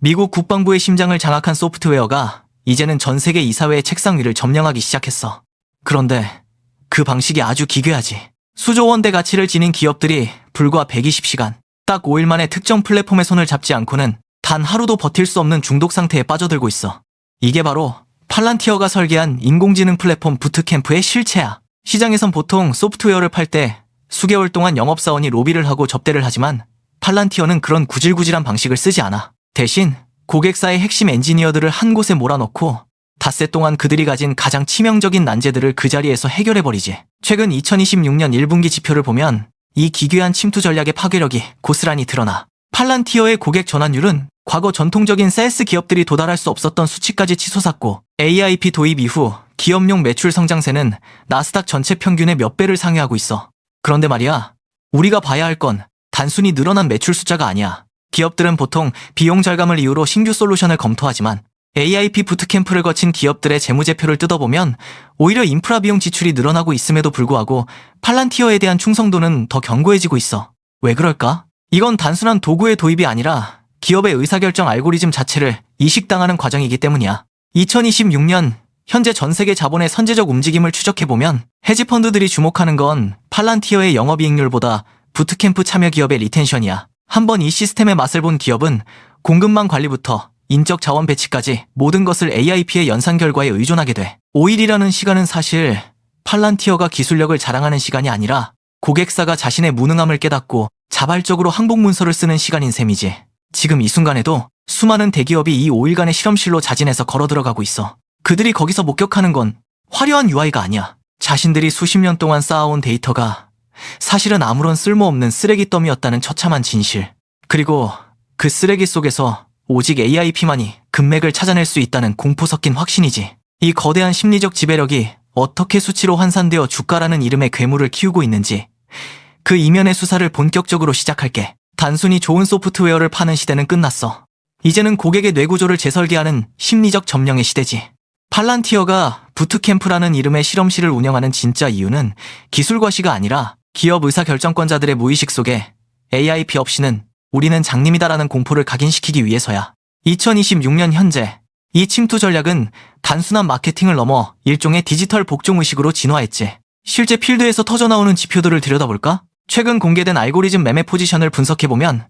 미국 국방부의 심장을 장악한 소프트웨어가 이제는 전 세계 이사회의 책상 위를 점령하기 시작했어. 그런데 그 방식이 아주 기괴하지. 수조 원대 가치를 지닌 기업들이 불과 120시간, 딱 5일 만에 특정 플랫폼의 손을 잡지 않고는 단 하루도 버틸 수 없는 중독 상태에 빠져들고 있어. 이게 바로 팔란티어가 설계한 인공지능 플랫폼 부트캠프의 실체야. 시장에선 보통 소프트웨어를 팔 때 수개월 동안 영업사원이 로비를 하고 접대를 하지만 팔란티어는 그런 구질구질한 방식을 쓰지 않아. 대신 고객사의 핵심 엔지니어들을 한 곳에 몰아넣고 닷새 동안 그들이 가진 가장 치명적인 난제들을 그 자리에서 해결해버리지. 최근 2026년 1분기 지표를 보면 이 기괴한 침투 전략의 파괴력이 고스란히 드러나. 팔란티어의 고객 전환율은 과거 전통적인 SaaS 기업들이 도달할 수 없었던 수치까지 치솟았고, AIP 도입 이후 기업용 매출 성장세는 나스닥 전체 평균의 몇 배를 상회하고 있어. 그런데 말이야, 우리가 봐야 할 건 단순히 늘어난 매출 숫자가 아니야. 기업들은 보통 비용 절감을 이유로 신규 솔루션을 검토하지만 AIP 부트캠프를 거친 기업들의 재무제표를 뜯어보면 오히려 인프라 비용 지출이 늘어나고 있음에도 불구하고 팔란티어에 대한 충성도는 더 견고해지고 있어. 왜 그럴까? 이건 단순한 도구의 도입이 아니라 기업의 의사결정 알고리즘 자체를 이식당하는 과정이기 때문이야. 2026년 현재 전 세계 자본의 선제적 움직임을 추적해보면 헤지펀드들이 주목하는 건 팔란티어의 영업이익률보다 부트캠프 참여 기업의 리텐션이야. 한번 이 시스템의 맛을 본 기업은 공급망 관리부터 인적 자원 배치까지 모든 것을 AIP의 연산 결과에 의존하게 돼. 5일이라는 시간은 사실 팔란티어가 기술력을 자랑하는 시간이 아니라 고객사가 자신의 무능함을 깨닫고 자발적으로 항복 문서를 쓰는 시간인 셈이지. 지금 이 순간에도 수많은 대기업이 이 5일간의 실험실로 자진해서 걸어 들어가고 있어. 그들이 거기서 목격하는 건 화려한 UI가 아니야. 자신들이 수십 년 동안 쌓아온 데이터가 사실은 아무런 쓸모없는 쓰레기 더미였다는 처참한 진실. 그리고 그 쓰레기 속에서 오직 AIP만이 금맥을 찾아낼 수 있다는 공포 섞인 확신이지. 이 거대한 심리적 지배력이 어떻게 수치로 환산되어 주가라는 이름의 괴물을 키우고 있는지 그 이면의 수사를 본격적으로 시작할게. 단순히 좋은 소프트웨어를 파는 시대는 끝났어. 이제는 고객의 뇌구조를 재설계하는 심리적 점령의 시대지. 팔란티어가 부트캠프라는 이름의 실험실을 운영하는 진짜 이유는 기술 과시가 아니라 기업 의사결정권자들의 무의식 속에 AIP 없이는 우리는 장님이다라는 공포를 각인시키기 위해서야. 2026년 현재 이 침투 전략은 단순한 마케팅을 넘어 일종의 디지털 복종의식으로 진화했지. 실제 필드에서 터져나오는 지표들을 들여다볼까? 최근 공개된 알고리즘 매매 포지션을 분석해보면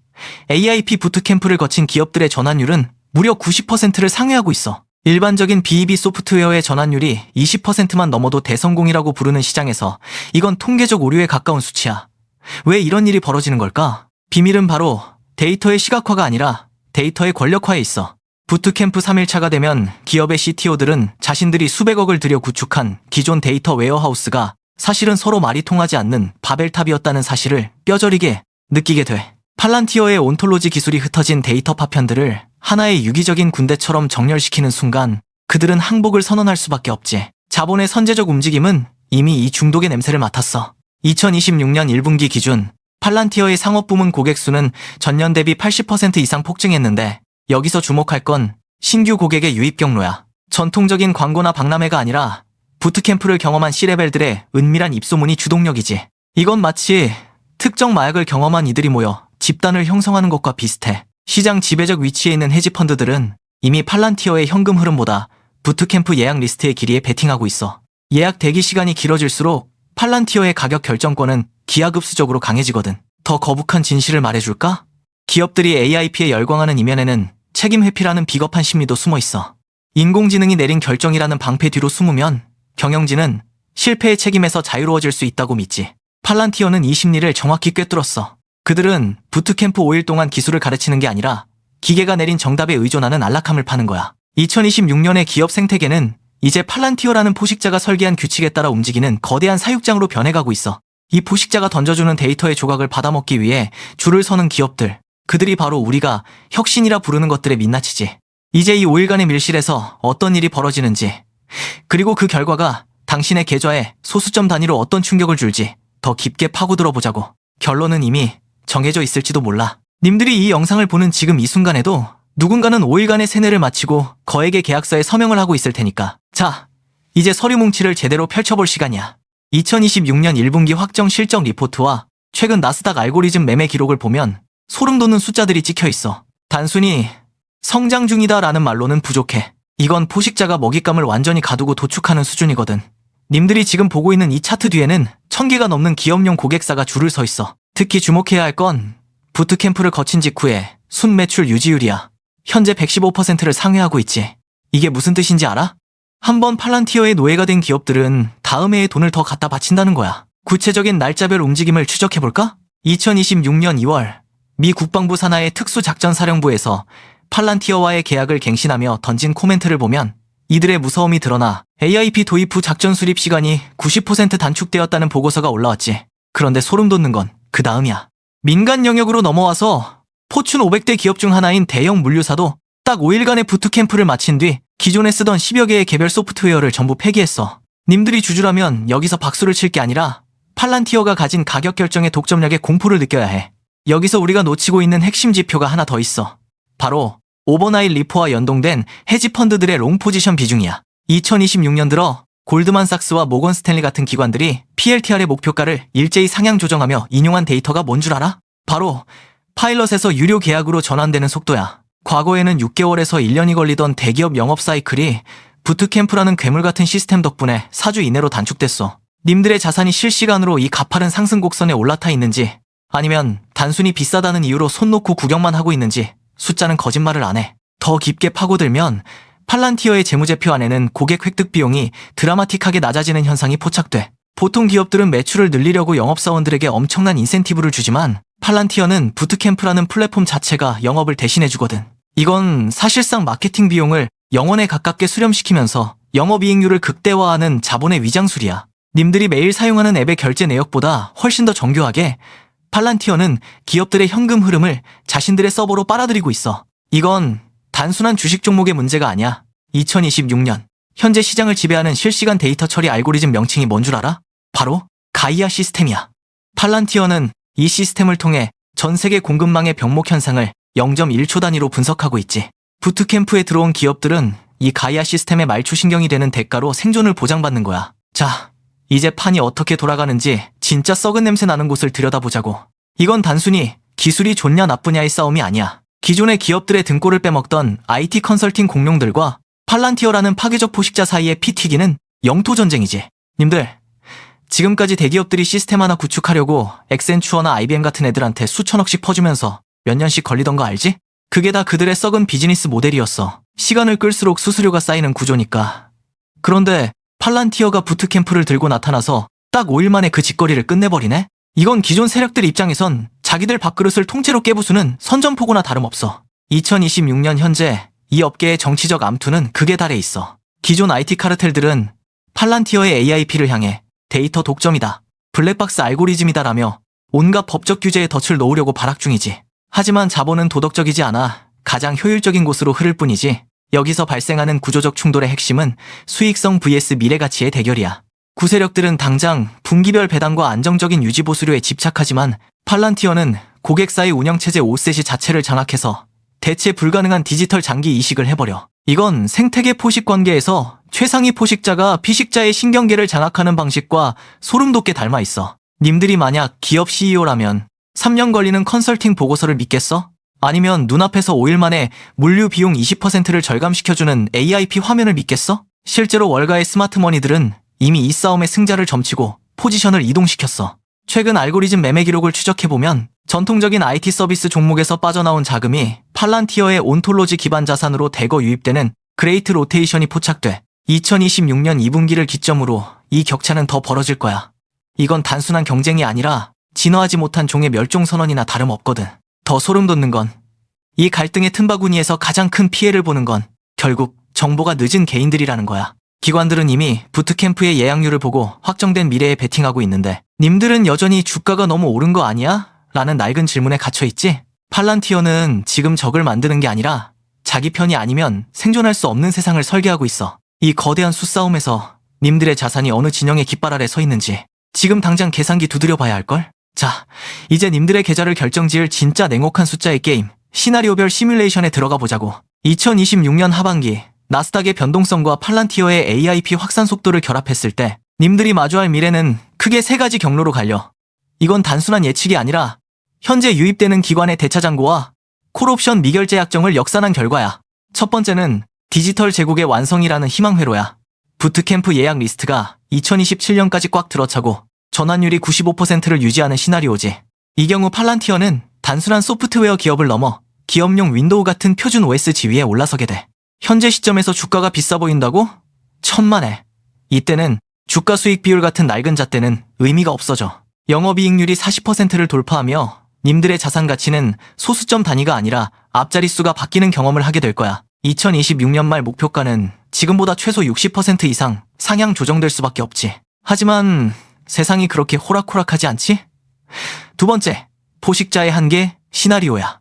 AIP 부트캠프를 거친 기업들의 전환율은 무려 90%를 상회하고 있어. 일반적인 BEB 소프트웨어의 전환율이 20%만 넘어도 대성공이라고 부르는 시장에서 이건 통계적 오류에 가까운 수치야. 왜 이런 일이 벌어지는 걸까? 비밀은 바로 데이터의 시각화가 아니라 데이터의 권력화에 있어. 부트캠프 3일차가 되면 기업의 CTO들은 자신들이 수백억을 들여 구축한 기존 데이터 웨어하우스가 사실은 서로 말이 통하지 않는 바벨탑이었다는 사실을 뼈저리게 느끼게 돼. 팔란티어의 온톨로지 기술이 흩어진 데이터 파편들을 하나의 유기적인 군대처럼 정렬시키는 순간 그들은 항복을 선언할 수밖에 없지. 자본의 선제적 움직임은 이미 이 중독의 냄새를 맡았어. 2026년 1분기 기준 팔란티어의 상업부문 고객 수는 전년 대비 80% 이상 폭증했는데 여기서 주목할 건 신규 고객의 유입 경로야. 전통적인 광고나 박람회가 아니라 부트캠프를 경험한 C레벨들의 은밀한 입소문이 주동력이지. 이건 마치 특정 마약을 경험한 이들이 모여 집단을 형성하는 것과 비슷해. 시장 지배적 위치에 있는 헤지펀드들은 이미 팔란티어의 현금 흐름보다 부트캠프 예약 리스트의 길이에 베팅하고 있어. 예약 대기 시간이 길어질수록 팔란티어의 가격 결정권은 기하급수적으로 강해지거든. 더 거북한 진실을 말해줄까? 기업들이 AIP에 열광하는 이면에는 책임 회피라는 비겁한 심리도 숨어 있어. 인공지능이 내린 결정이라는 방패 뒤로 숨으면 경영진은 실패의 책임에서 자유로워질 수 있다고 믿지. 팔란티어는 이 심리를 정확히 꿰뚫었어. 그들은 부트캠프 5일 동안 기술을 가르치는 게 아니라 기계가 내린 정답에 의존하는 안락함을 파는 거야. 2026년의 기업 생태계는 이제 팔란티어라는 포식자가 설계한 규칙에 따라 움직이는 거대한 사육장으로 변해가고 있어. 이 포식자가 던져주는 데이터의 조각을 받아먹기 위해 줄을 서는 기업들, 그들이 바로 우리가 혁신이라 부르는 것들의 민낯이지. 이제 이 5일간의 밀실에서 어떤 일이 벌어지는지, 그리고 그 결과가 당신의 계좌에 소수점 단위로 어떤 충격을 줄지 더 깊게 파고들어 보자고. 결론은 이미 정해져 있을지도 몰라. 님들이 이 영상을 보는 지금 이 순간에도 누군가는 5일간의 세뇌를 마치고 거액의 계약서에 서명을 하고 있을 테니까. 자, 이제 서류 뭉치를 제대로 펼쳐볼 시간이야. 2026년 1분기 확정 실적 리포트와 최근 나스닥 알고리즘 매매 기록을 보면 소름 돋는 숫자들이 찍혀 있어. 단순히 성장 중이다 라는 말로는 부족해. 이건 포식자가 먹잇감을 완전히 가두고 도축하는 수준이거든. 님들이 지금 보고 있는 이 차트 뒤에는 1000개가 넘는 기업용 고객사가 줄을 서 있어. 특히 주목해야 할 건 부트캠프를 거친 직후에 순매출 유지율이야. 현재 115%를 상회하고 있지. 이게 무슨 뜻인지 알아? 한번 팔란티어의 노예가 된 기업들은 다음 해에 돈을 더 갖다 바친다는 거야. 구체적인 날짜별 움직임을 추적해볼까? 2026년 2월 미 국방부 산하의 특수작전사령부에서 팔란티어와의 계약을 갱신하며 던진 코멘트를 보면 이들의 무서움이 드러나 AIP 도입 후 작전 수립 시간이 90% 단축되었다는 보고서가 올라왔지. 그런데 소름 돋는 건 그 다음이야. 민간 영역으로 넘어와서 포춘 500대 기업 중 하나인 대형 물류사도 딱 5일간의 부트캠프를 마친 뒤 기존에 쓰던 10여 개의 개별 소프트웨어를 전부 폐기했어. 님들이 주주라면 여기서 박수를 칠 게 아니라 팔란티어가 가진 가격 결정의 독점력에 공포를 느껴야 해. 여기서 우리가 놓치고 있는 핵심 지표가 하나 더 있어. 바로 오버나잇 리포와 연동된 헤지펀드들의 롱 포지션 비중이야. 2026년 들어 골드만삭스와 모건 스탠리 같은 기관들이 PLTR의 목표가를 일제히 상향 조정하며 인용한 데이터가 뭔 줄 알아? 바로 파일럿에서 유료 계약으로 전환되는 속도야. 과거에는 6개월에서 1년이 걸리던 대기업 영업 사이클이 부트캠프라는 괴물 같은 시스템 덕분에 4주 이내로 단축됐어. 님들의 자산이 실시간으로 이 가파른 상승 곡선에 올라타 있는지 아니면 단순히 비싸다는 이유로 손 놓고 구경만 하고 있는지 숫자는 거짓말을 안 해. 더 깊게 파고들면 팔란티어의 재무제표 안에는 고객 획득 비용이 드라마틱하게 낮아지는 현상이 포착돼. 보통 기업들은 매출을 늘리려고 영업사원들에게 엄청난 인센티브를 주지만 팔란티어는 부트캠프라는 플랫폼 자체가 영업을 대신해주거든. 이건 사실상 마케팅 비용을 영원에 가깝게 수렴시키면서 영업이익률을 극대화하는 자본의 위장술이야. 님들이 매일 사용하는 앱의 결제 내역보다 훨씬 더 정교하게 팔란티어는 기업들의 현금 흐름을 자신들의 서버로 빨아들이고 있어. 이건 단순한 주식 종목의 문제가 아니야. 2026년 현재 시장을 지배하는 실시간 데이터 처리 알고리즘 명칭이 뭔 줄 알아? 바로 가이아 시스템이야. 팔란티어는 이 시스템을 통해 전 세계 공급망의 병목 현상을 0.1초 단위로 분석하고 있지. 부트캠프에 들어온 기업들은 이 가이아 시스템의 말초신경이 되는 대가로 생존을 보장받는 거야. 자, 이제 판이 어떻게 돌아가는지 진짜 썩은 냄새 나는 곳을 들여다보자고. 이건 단순히 기술이 좋냐 나쁘냐의 싸움이 아니야. 기존의 기업들의 등골을 빼먹던 IT 컨설팅 공룡들과 팔란티어라는 파괴적 포식자 사이의 피 튀기는 영토 전쟁이지. 님들, 지금까지 대기업들이 시스템 하나 구축하려고 엑센추어나 IBM 같은 애들한테 수천억씩 퍼주면서 몇 년씩 걸리던 거 알지? 그게 다 그들의 썩은 비즈니스 모델이었어. 시간을 끌수록 수수료가 쌓이는 구조니까. 그런데 팔란티어가 부트캠프를 들고 나타나서 딱 5일 만에 그 짓거리를 끝내버리네? 이건 기존 세력들 입장에선 자기들 밥그릇을 통째로 깨부수는 선전포고나 다름없어. 2026년 현재 이 업계의 정치적 암투는 극에 달해 있어. 기존 IT 카르텔들은 팔란티어의 AIP를 향해 데이터 독점이다, 블랙박스 알고리즘이다라며 온갖 법적 규제에 덫을 놓으려고 발악 중이지. 하지만 자본은 도덕적이지 않아 가장 효율적인 곳으로 흐를 뿐이지. 여기서 발생하는 구조적 충돌의 핵심은 수익성 vs 미래가치의 대결이야. 구세력들은 당장 분기별 배당과 안정적인 유지보수료에 집착하지만 팔란티어는 고객사의 운영체제 5셋이 자체를 장악해서 대체 불가능한 디지털 장기 이식을 해버려. 이건 생태계 포식 관계에서 최상위 포식자가 피식자의 신경계를 장악하는 방식과 소름 돋게 닮아 있어. 님들이 만약 기업 CEO라면 3년 걸리는 컨설팅 보고서를 믿겠어? 아니면 눈앞에서 5일 만에 물류 비용 20%를 절감시켜주는 AIP 화면을 믿겠어? 실제로 월가의 스마트머니들은 이미 이 싸움의 승자를 점치고 포지션을 이동시켰어. 최근 알고리즘 매매 기록을 추적해보면 전통적인 IT 서비스 종목에서 빠져나온 자금이 팔란티어의 온톨로지 기반 자산으로 대거 유입되는 그레이트 로테이션이 포착돼 2026년 2분기를 기점으로 이 격차는 더 벌어질 거야. 이건 단순한 경쟁이 아니라 진화하지 못한 종의 멸종 선언이나 다름없거든. 더 소름 돋는 건 이 갈등의 틈바구니에서 가장 큰 피해를 보는 건 결국 정보가 늦은 개인들이라는 거야. 기관들은 이미 부트캠프의 예약률을 보고 확정된 미래에 베팅하고 있는데 님들은 여전히 주가가 너무 오른 거 아니야? 라는 낡은 질문에 갇혀있지? 팔란티어는 지금 적을 만드는 게 아니라 자기 편이 아니면 생존할 수 없는 세상을 설계하고 있어. 이 거대한 수싸움에서 님들의 자산이 어느 진영의 깃발 아래 서 있는지 지금 당장 계산기 두드려 봐야 할걸? 자, 이제 님들의 계좌를 결정지을 진짜 냉혹한 숫자의 게임, 시나리오별 시뮬레이션에 들어가 보자고. 2026년 하반기 나스닥의 변동성과 팔란티어의 AIP 확산 속도를 결합했을 때 님들이 마주할 미래는 크게 세 가지 경로로 갈려. 이건 단순한 예측이 아니라 현재 유입되는 기관의 대차장고와 콜옵션 미결제 약정을 역산한 결과야. 첫 번째는 디지털 제국의 완성이라는 희망회로야. 부트캠프 예약 리스트가 2027년까지 꽉 들어차고 전환율이 95%를 유지하는 시나리오지. 이 경우 팔란티어는 단순한 소프트웨어 기업을 넘어 기업용 윈도우 같은 표준 OS 지위에 올라서게 돼. 현재 시점에서 주가가 비싸 보인다고? 천만에. 이때는 주가 수익 비율 같은 낡은 잣대는 의미가 없어져. 영업이익률이 40%를 돌파하며 님들의 자산 가치는 소수점 단위가 아니라 앞자릿수가 바뀌는 경험을 하게 될 거야. 2026년 말 목표가는 지금보다 최소 60% 이상 상향 조정될 수밖에 없지. 하지만 세상이 그렇게 호락호락하지 않지? 두 번째, 포식자의 한계, 시나리오야.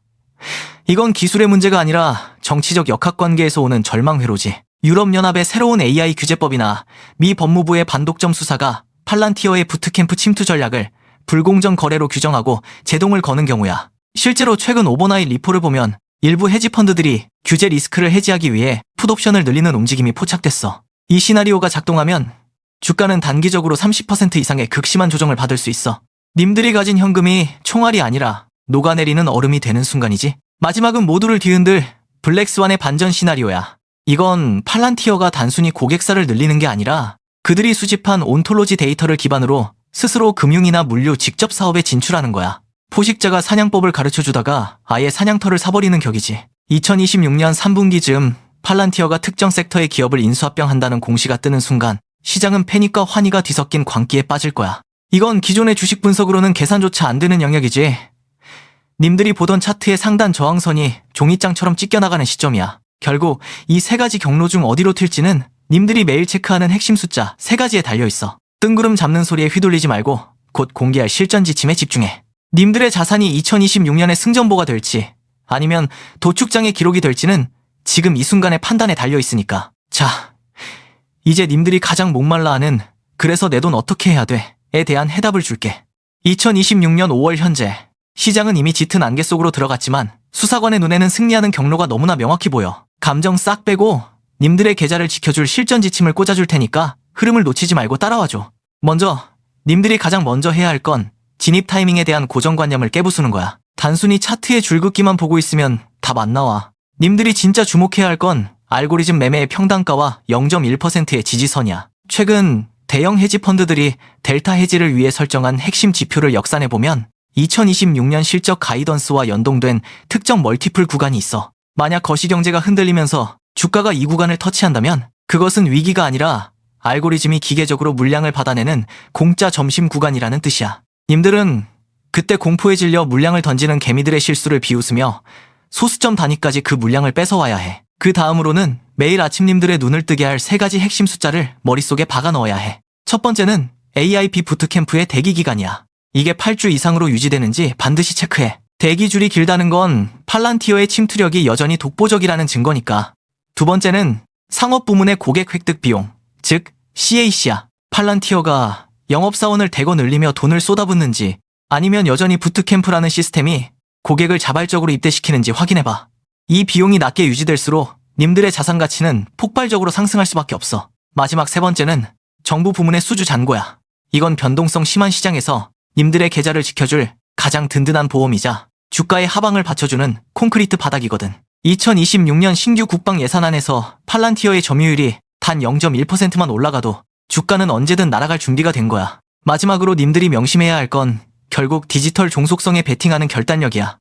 이건 기술의 문제가 아니라 정치적 역학관계에서 오는 절망회로지. 유럽연합의 새로운 AI 규제법이나 미 법무부의 반독점 수사가 팔란티어의 부트캠프 침투 전략을 불공정 거래로 규정하고 제동을 거는 경우야. 실제로 최근 오버나잇 리포를 보면 일부 헤지펀드들이 규제 리스크를 해지하기 위해 풋옵션을 늘리는 움직임이 포착됐어. 이 시나리오가 작동하면 주가는 단기적으로 30% 이상의 극심한 조정을 받을 수 있어. 님들이 가진 현금이 총알이 아니라 녹아내리는 얼음이 되는 순간이지. 마지막은 모두를 뒤흔들 블랙스완의 반전 시나리오야. 이건 팔란티어가 단순히 고객사를 늘리는 게 아니라 그들이 수집한 온톨로지 데이터를 기반으로 스스로 금융이나 물류 직접 사업에 진출하는 거야. 포식자가 사냥법을 가르쳐주다가 아예 사냥터를 사버리는 격이지. 2026년 3분기 즈음 팔란티어가 특정 섹터의 기업을 인수합병한다는 공시가 뜨는 순간 시장은 패닉과 환희가 뒤섞인 광기에 빠질 거야. 이건 기존의 주식 분석으로는 계산조차 안 되는 영역이지. 님들이 보던 차트의 상단 저항선이 종이장처럼 찢겨나가는 시점이야. 결국 이 세 가지 경로 중 어디로 튈지는 님들이 매일 체크하는 핵심 숫자 3가지에 달려있어. 뜬구름 잡는 소리에 휘둘리지 말고 곧 공개할 실전 지침에 집중해. 님들의 자산이 2026년에 승전보가 될지 아니면 도축장의 기록이 될지는 지금 이 순간의 판단에 달려있으니까. 자, 이제 님들이 가장 목말라하는 그래서 내 돈 어떻게 해야 돼?에 대한 해답을 줄게. 2026년 5월 현재 시장은 이미 짙은 안개 속으로 들어갔지만 수사관의 눈에는 승리하는 경로가 너무나 명확히 보여. 감정 싹 빼고 님들의 계좌를 지켜줄 실전 지침을 꽂아줄 테니까 흐름을 놓치지 말고 따라와줘. 먼저 님들이 가장 먼저 해야 할 건 진입 타이밍에 대한 고정관념을 깨부수는 거야. 단순히 차트의 줄긋기만 보고 있으면 답 안 나와. 님들이 진짜 주목해야 할 건 알고리즘 매매의 평단가와 0.1%의 지지선이야. 최근 대형 헤지펀드들이 델타 헤지를 위해 설정한 핵심 지표를 역산해보면 2026년 실적 가이던스와 연동된 특정 멀티플 구간이 있어. 만약 거시경제가 흔들리면서 주가가 이 구간을 터치한다면 그것은 위기가 아니라 알고리즘이 기계적으로 물량을 받아내는 공짜 점심 구간이라는 뜻이야. 님들은 그때 공포에 질려 물량을 던지는 개미들의 실수를 비웃으며 소수점 단위까지 그 물량을 뺏어와야 해. 그 다음으로는 매일 아침 님들의 눈을 뜨게 할 3가지 핵심 숫자를 머릿속에 박아 넣어야 해. 첫 번째는 AIP 부트캠프의 대기 기간이야. 이게 8주 이상으로 유지되는지 반드시 체크해. 대기줄이 길다는 건 팔란티어의 침투력이 여전히 독보적이라는 증거니까. 두 번째는 상업 부문의 고객 획득 비용, 즉 CAC야. 팔란티어가 영업사원을 대거 늘리며 돈을 쏟아붓는지 아니면 여전히 부트캠프라는 시스템이 고객을 자발적으로 입대시키는지 확인해봐. 이 비용이 낮게 유지될수록 님들의 자산 가치는 폭발적으로 상승할 수밖에 없어. 마지막 세 번째는 정부 부문의 수주 잔고야. 이건 변동성 심한 시장에서 님들의 계좌를 지켜줄 가장 든든한 보험이자 주가의 하방을 받쳐주는 콘크리트 바닥이거든. 2026년 신규 국방 예산안에서 팔란티어의 점유율이 단 0.1%만 올라가도 주가는 언제든 날아갈 준비가 된 거야. 마지막으로 님들이 명심해야 할 건 결국 디지털 종속성에 베팅하는 결단력이야.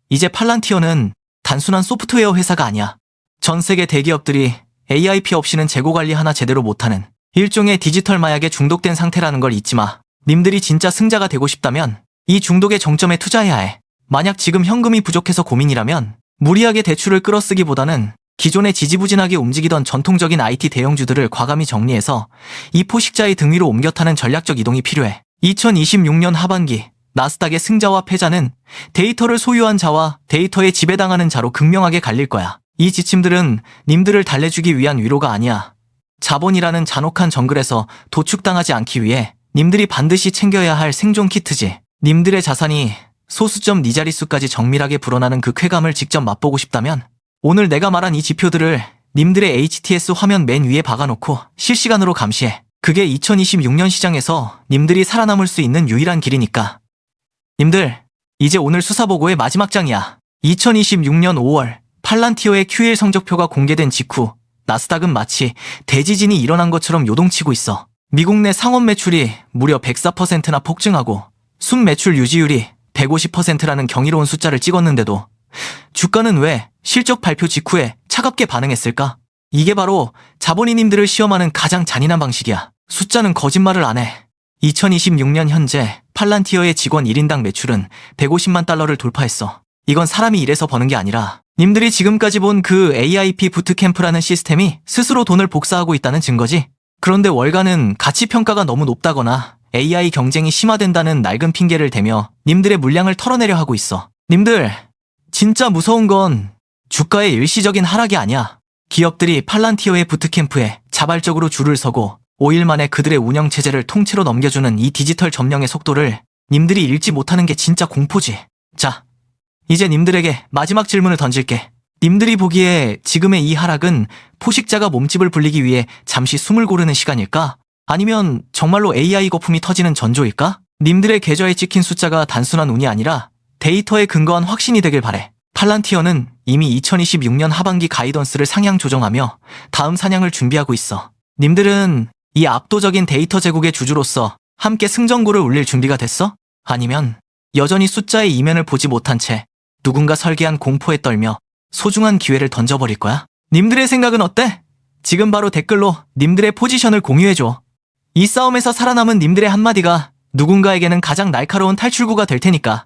이제 팔란티어는 단순한 소프트웨어 회사가 아니야. 전 세계 대기업들이 AIP 없이는 재고 관리 하나 제대로 못하는 일종의 디지털 마약에 중독된 상태라는 걸 잊지 마. 님들이 진짜 승자가 되고 싶다면 이 중독의 정점에 투자해야 해. 만약 지금 현금이 부족해서 고민이라면 무리하게 대출을 끌어쓰기보다는 기존에 지지부진하게 움직이던 전통적인 IT 대형주들을 과감히 정리해서 이 포식자의 등 위로 옮겨 타는 전략적 이동이 필요해. 2026년 하반기 나스닥의 승자와 패자는 데이터를 소유한 자와 데이터에 지배당하는 자로 극명하게 갈릴 거야. 이 지침들은 님들을 달래주기 위한 위로가 아니야. 자본이라는 잔혹한 정글에서 도축당하지 않기 위해 님들이 반드시 챙겨야 할 생존 키트지. 님들의 자산이 소수점 네 자릿수까지 정밀하게 불어나는 그 쾌감을 직접 맛보고 싶다면 오늘 내가 말한 이 지표들을 님들의 HTS 화면 맨 위에 박아놓고 실시간으로 감시해. 그게 2026년 시장에서 님들이 살아남을 수 있는 유일한 길이니까. 님들, 이제 오늘 수사보고의 마지막 장이야. 2026년 5월 팔란티어의 Q1 성적표가 공개된 직후 나스닥은 마치 대지진이 일어난 것처럼 요동치고 있어. 미국 내 상업 매출이 무려 104%나 폭증하고 순매출 유지율이 150%라는 경이로운 숫자를 찍었는데도 주가는 왜 실적 발표 직후에 차갑게 반응했을까? 이게 바로 자본인님들을 시험하는 가장 잔인한 방식이야. 숫자는 거짓말을 안 해. 2026년 현재 팔란티어의 직원 1인당 매출은 150만 달러를 돌파했어. 이건 사람이 일해서 버는 게 아니라 님들이 지금까지 본 그 AIP 부트캠프라는 시스템이 스스로 돈을 복사하고 있다는 증거지. 그런데 월가는 가치평가가 너무 높다거나 AI 경쟁이 심화된다는 낡은 핑계를 대며 님들의 물량을 털어내려 하고 있어. 님들, 진짜 무서운 건 주가의 일시적인 하락이 아니야. 기업들이 팔란티어의 부트캠프에 자발적으로 줄을 서고 5일 만에 그들의 운영체제를 통째로 넘겨주는 이 디지털 점령의 속도를 님들이 읽지 못하는 게 진짜 공포지. 자, 이제 님들에게 마지막 질문을 던질게. 님들이 보기에 지금의 이 하락은 포식자가 몸집을 불리기 위해 잠시 숨을 고르는 시간일까? 아니면 정말로 AI 거품이 터지는 전조일까? 님들의 계좌에 찍힌 숫자가 단순한 운이 아니라 데이터에 근거한 확신이 되길 바래. 팔란티어는 이미 2026년 하반기 가이던스를 상향 조정하며 다음 사냥을 준비하고 있어. 님들은 이 압도적인 데이터 제국의 주주로서 함께 승전고를 울릴 준비가 됐어? 아니면 여전히 숫자의 이면을 보지 못한 채 누군가 설계한 공포에 떨며 소중한 기회를 던져버릴 거야? 님들의 생각은 어때? 지금 바로 댓글로 님들의 포지션을 공유해줘. 이 싸움에서 살아남은 님들의 한마디가 누군가에게는 가장 날카로운 탈출구가 될 테니까.